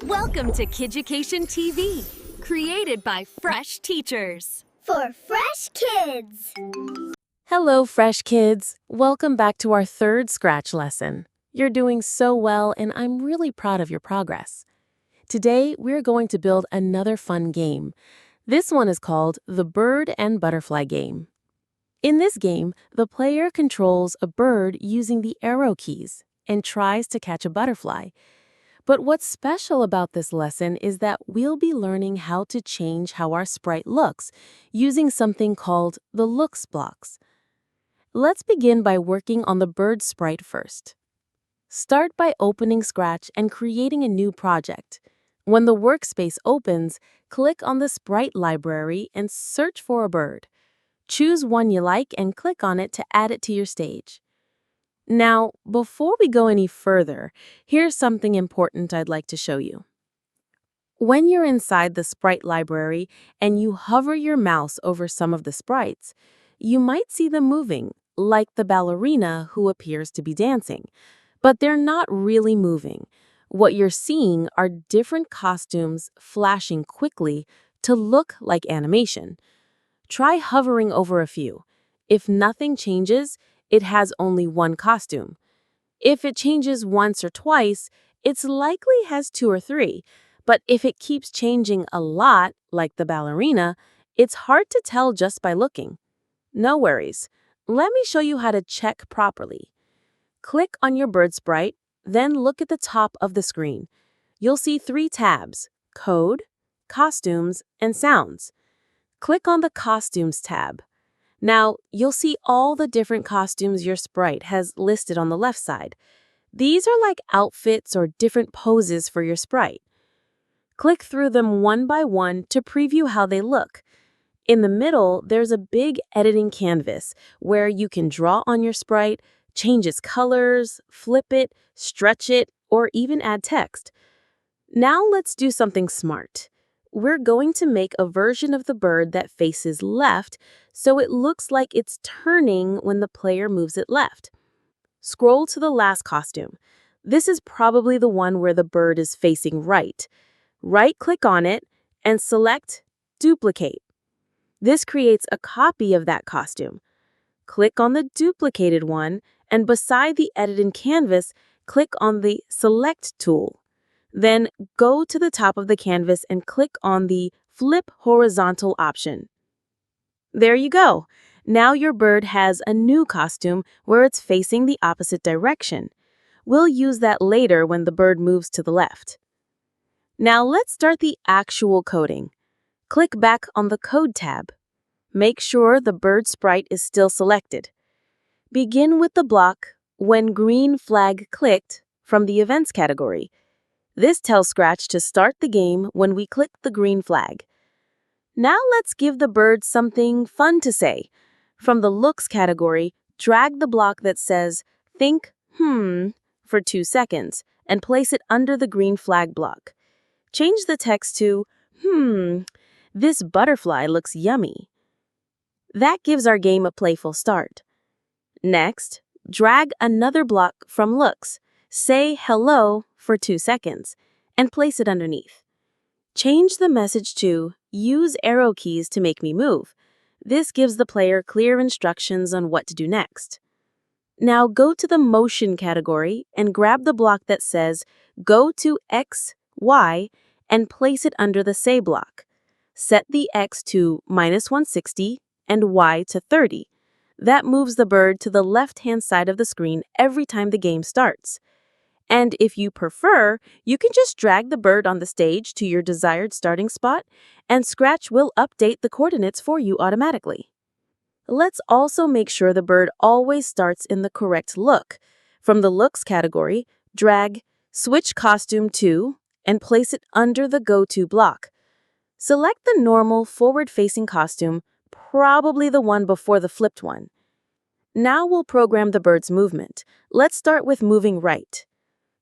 Welcome to Kiducation TV, created by Fresh Teachers. For fresh kids. Hello, Fresh Kids. Welcome back to our third Scratch lesson. You're doing so well, and I'm really proud of your progress. Today, we're going to build another fun game. This one is called the Bird and Butterfly game. In this game, the player controls a bird using the arrow keys and tries to catch a butterfly. But what's special about this lesson is that we'll be learning how to change how our sprite looks using something called the looks blocks. Let's begin by working on the bird sprite first. Start by opening Scratch and creating a new project. When the workspace opens, click on the sprite library and search for a bird. Choose one you like and click on it to add it to your stage. Now, before we go any further, here's something important I'd like to show you. When you're inside the sprite library and you hover your mouse over some of the sprites, you might see them moving, like the ballerina who appears to be dancing. But they're not really moving. What you're seeing are different costumes flashing quickly to look like animation. Try hovering over a few. If nothing changes, it has only one costume. If it changes once or twice, it's likely has two or three. But if it keeps changing a lot, like the ballerina, it's hard to tell just by looking. No worries. Let me show you how to check properly. Click on your bird sprite, then look at the top of the screen. You'll see 3 tabs: Code, Costumes, and Sounds. Click on the Costumes tab. Now, you'll see all the different costumes your sprite has listed on the left side. These are like outfits or different poses for your sprite. Click through them one by one to preview how they look. In the middle, there's a big editing canvas where you can draw on your sprite, change its colors, flip it, stretch it, or even add text. Now let's do something smart. We're going to make a version of the bird that faces left so it looks like it's turning when the player moves it left. Scroll to the last costume. This is probably the one where the bird is facing right. Right-click on it and select Duplicate. This creates a copy of that costume. Click on the duplicated one, and beside the edited canvas, click on the Select tool. Then go to the top of the canvas and click on the Flip Horizontal option. There you go. Now your bird has a new costume where it's facing the opposite direction. We'll use that later when the bird moves to the left. Now let's start the actual coding. Click back on the Code tab. Make sure the bird sprite is still selected. Begin with the block When Green Flag Clicked from the Events category. This tells Scratch to start the game when we click the green flag. Now let's give the bird something fun to say. From the Looks category, drag the block that says Think, for 2 seconds and place it under the green flag block. Change the text to, this butterfly looks yummy. That gives our game a playful start. Next, drag another block from Looks. Say hello for 2 seconds and place it underneath. Change the message to Use arrow keys to make me move. This gives the player clear instructions on what to do next. Now go to the Motion category and grab the block that says Go to X, Y, and place it under the Say block. Set the X to -160 and Y to 30. That moves the bird to the left-hand side of the screen every time the game starts. And if you prefer, you can just drag the bird on the stage to your desired starting spot, and Scratch will update the coordinates for you automatically. Let's also make sure the bird always starts in the correct look. From the Looks category, drag Switch Costume to and place it under the Go To block. Select the normal forward-facing costume, probably the one before the flipped one. Now we'll program the bird's movement. Let's start with moving right.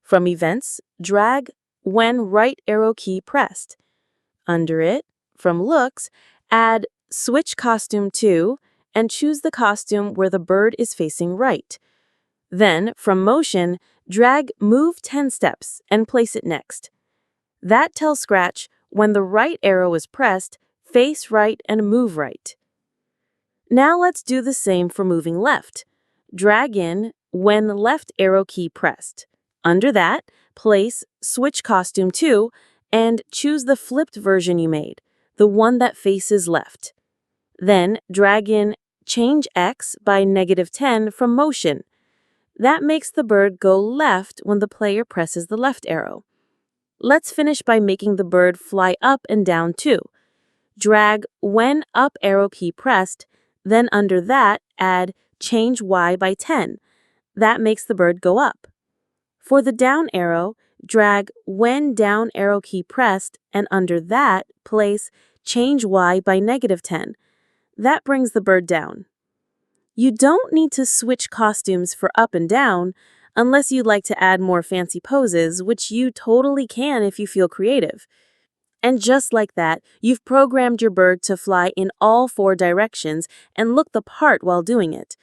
From Events, drag When right arrow key pressed. Under it, from Looks, add Switch Costume to and choose the costume where the bird is facing right. Then, from Motion, drag Move 10 steps and place it next. That tells Scratch when the right arrow is pressed, face right and move right. Now let's do the same for moving left. Drag in when the left arrow key pressed. Under that, place Switch Costume to and choose the flipped version you made, the one that faces left. Then drag in Change X by -10 from Motion. That makes the bird go left when the player presses the left arrow. Let's finish by making the bird fly up and down too. Drag when up arrow key pressed, then under that add Change Y by 10. That makes the bird go up. For the down arrow, drag when down arrow key pressed and under that place Change Y by -10. That brings the bird down. You don't need to switch costumes for up and down unless you'd like to add more fancy poses, which you totally can if you feel creative. And just like that, you've programmed your bird to fly in all 4 directions and look the part while doing it.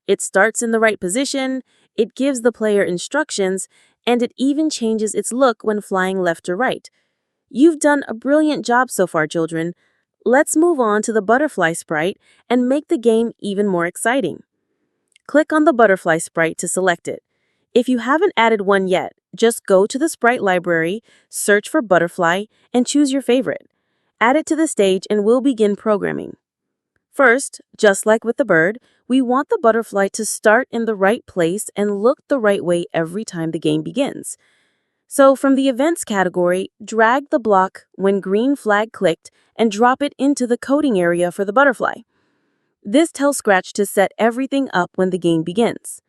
It starts in the right position, it gives the player instructions, and it even changes its look when flying left or right. You've done a brilliant job so far, children. Let's move on to the butterfly sprite and make the game even more exciting. Click on the butterfly sprite to select it. If you haven't added one yet, just go to the sprite library, search for butterfly, and choose your favorite. Add it to the stage and we'll begin programming. First, just like with the bird, we want the butterfly to start in the right place and look the right way every time the game begins. So from the events category, drag the block when green flag clicked and drop it into the coding area for the butterfly. This tells Scratch to set everything up when the game begins.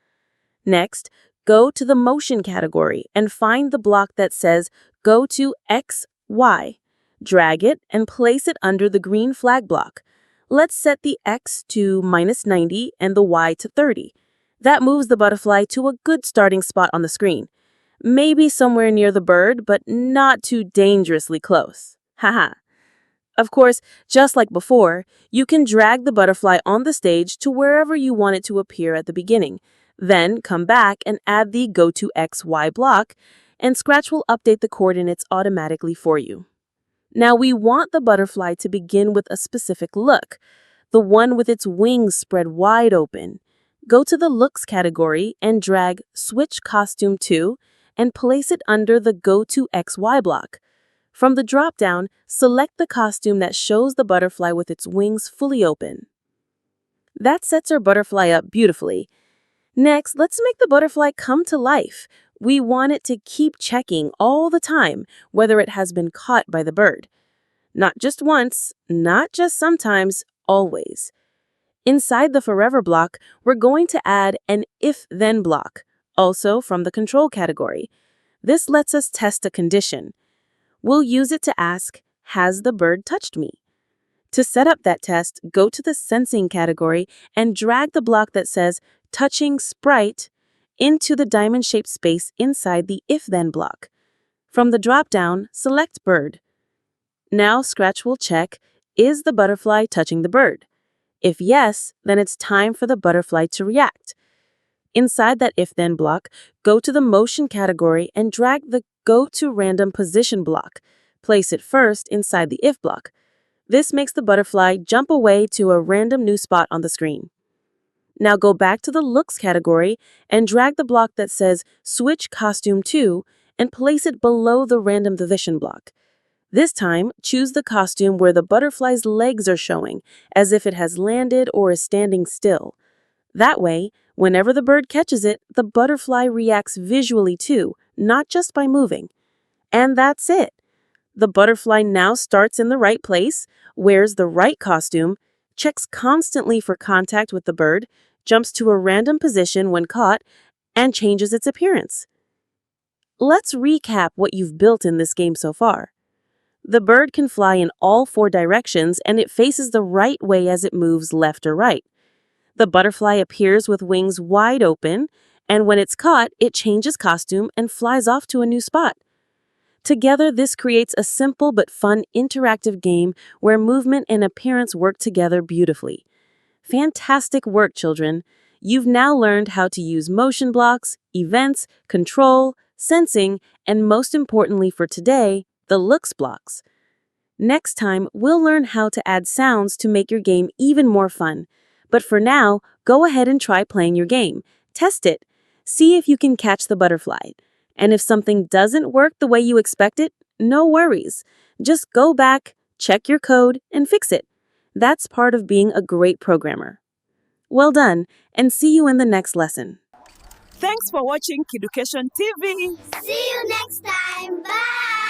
Next, go to the motion category and find the block that says Go to X, Y. Drag it and place it under the green flag block. Let's set the X to -90 and the Y to 30. That moves the butterfly to a good starting spot on the screen. Maybe somewhere near the bird, but not too dangerously close. Haha. Of course, just like before, you can drag the butterfly on the stage to wherever you want it to appear at the beginning. Then come back and add the Go to XY block, and Scratch will update the coordinates automatically for you. Now we want the butterfly to begin with a specific look, the one with its wings spread wide open. Go to the Looks category and drag Switch Costume to and place it under the Go to XY block. From the drop-down, select the costume that shows the butterfly with its wings fully open. That sets our butterfly up beautifully. Next, let's make the butterfly come to life. We want it to keep checking all the time whether it has been caught by the bird. Not just once, not just sometimes, always. Inside the Forever block, we're going to add an If-Then block, also from the Control category. This lets us test a condition. We'll use it to ask, has the bird touched me? To set up that test, go to the Sensing category and drag the block that says Touching Sprite into the diamond-shaped space inside the If-Then block. From the drop-down, select Bird. Now Scratch will check, is the butterfly touching the bird? If yes, then it's time for the butterfly to react. Inside that If-Then block, go to the Motion category and drag the Go to Random Position block. Place it first inside the If block. This makes the butterfly jump away to a random new spot on the screen. Now go back to the Looks category and drag the block that says Switch Costume to and place it below the Random Position block. This time, choose the costume where the butterfly's legs are showing, as if it has landed or is standing still. That way, whenever the bird catches it, the butterfly reacts visually too, not just by moving. And that's it. The butterfly now starts in the right place, wears the right costume, checks constantly for contact with the bird, jumps to a random position when caught, and changes its appearance. Let's recap what you've built in this game so far. The bird can fly in all 4 directions and it faces the right way as it moves left or right. The butterfly appears with wings wide open, and when it's caught, it changes costume and flies off to a new spot. Together, this creates a simple but fun interactive game where movement and appearance work together beautifully. Fantastic work, children! You've now learned how to use motion blocks, events, control, sensing, and most importantly for today, the looks blocks. Next time, we'll learn how to add sounds to make your game even more fun. But for now, go ahead and try playing your game. Test it. See if you can catch the butterfly. And if something doesn't work the way you expect it, no worries. Just go back, check your code, and fix it. That's part of being a great programmer. Well done, and see you in the next lesson. Thanks for watching Kiducation TV. See you next time. Bye.